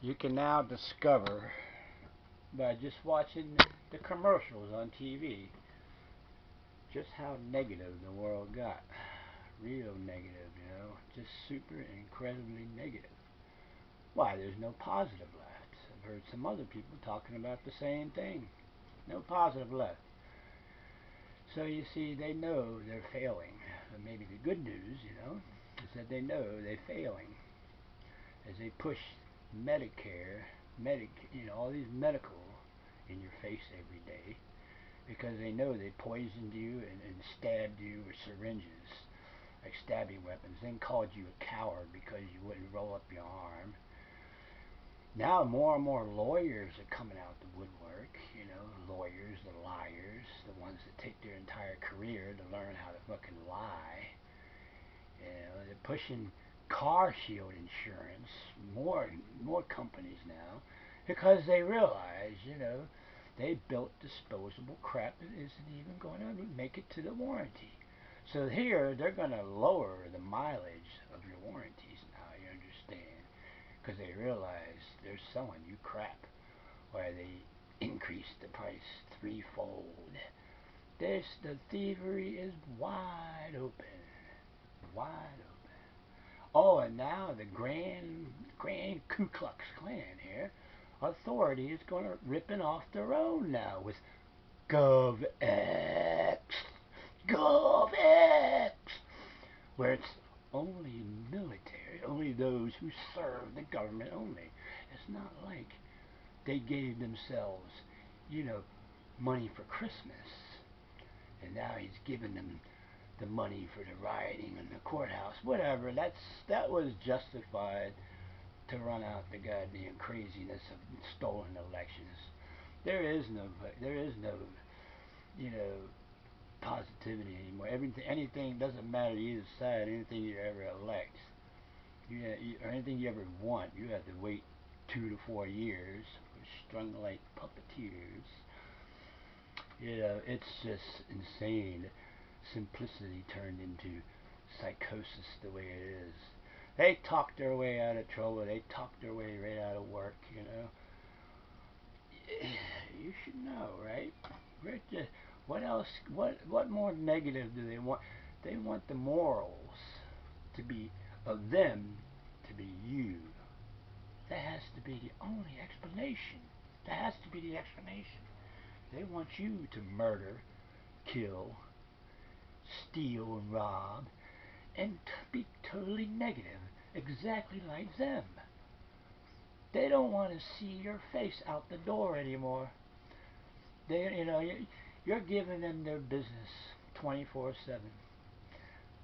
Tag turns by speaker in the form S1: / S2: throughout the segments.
S1: You can now discover by just watching the commercials on TV just how negative the world got. Real negative, just super incredibly negative. Why? There's no positive left. I've heard some other people talking about the same thing. No positive left. So you see, they know they're failing. But maybe the good news, is that they know they're failing as they push Medicare, all these medical in your face every day because they know they poisoned you and stabbed you with syringes, like stabbing weapons, then called you a coward because you wouldn't roll up your arm. Now more and more lawyers are coming out the woodwork, lawyers, the liars, the ones that take their entire career to learn how to fucking lie. They're pushing car shield insurance, more companies now, because they realize, they built disposable crap that isn't even going to make it to the warranty. So here, they're going to lower the mileage of your warranties now, you understand, because they realize they're selling you crap, where they increase the price threefold. The thievery is wide open. Wide open. Oh, and now the grand Ku Klux Klan here, authority is going to ripping off their own now with GovX, GovX, where it's only military, only those who serve the government only. It's not like they gave themselves, money for Christmas, and now he's giving them the money for the rioting in the courthouse, whatever. That was justified to run out the goddamn craziness of stolen elections. There is no, positivity anymore. Anything doesn't matter either side. Anything you ever elect, or anything you ever want, you have to wait 2 to 4 years, strung like puppeteers. It's just insane. Simplicity turned into psychosis the way it is. They talk their way out of trouble. They talk their way right out of work, You should know, right? What else? What more negative do they want? They want the morals to be of them to be you. That has to be the only explanation. That has to be the explanation. They want you to murder, kill, steal, and rob, and be totally negative, exactly like them. They don't want to see your face out the door anymore. You're giving them their business 24/7.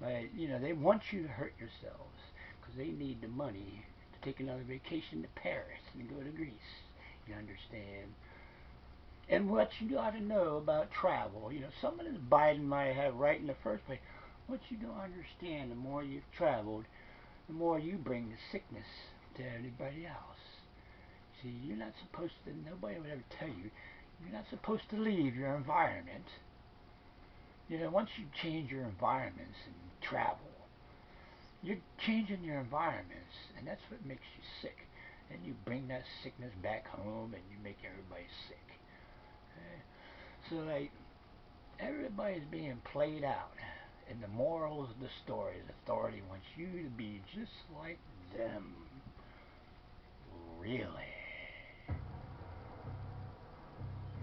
S1: They want you to hurt yourselves because they need the money to take another vacation to Paris and go to Greece. You understand? And what you ought to know about travel, some of this Biden might have right in the first place. What you don't understand, the more you've traveled, the more you bring the sickness to everybody else. See, you're not supposed to, nobody would ever tell you, you're not supposed to leave your environment. Once you change your environments and travel, you're changing your environments, and that's what makes you sick. And you bring that sickness back home, and you make everybody sick. Okay? So, everybody's being played out. And the morals of the story is authority wants you to be just like them. Really?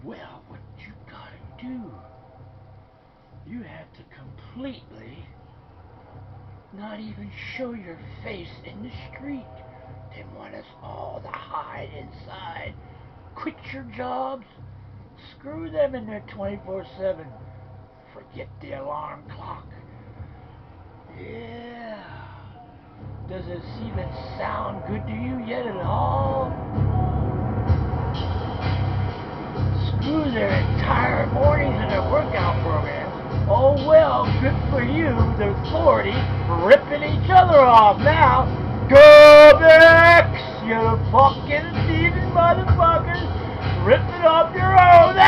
S1: Well, what you gotta do, you have to completely not even show your face in the street. They want us all to hide inside. Quit your jobs. Screw them in their 24/7. Forget the alarm clock. Yeah. Does it even sound good to you yet at all? Screw their entire mornings and their workout programs. Oh well, good for you, the authority, ripping each other off now. GovX, you fucking thieving motherfuckers, ripping off your own.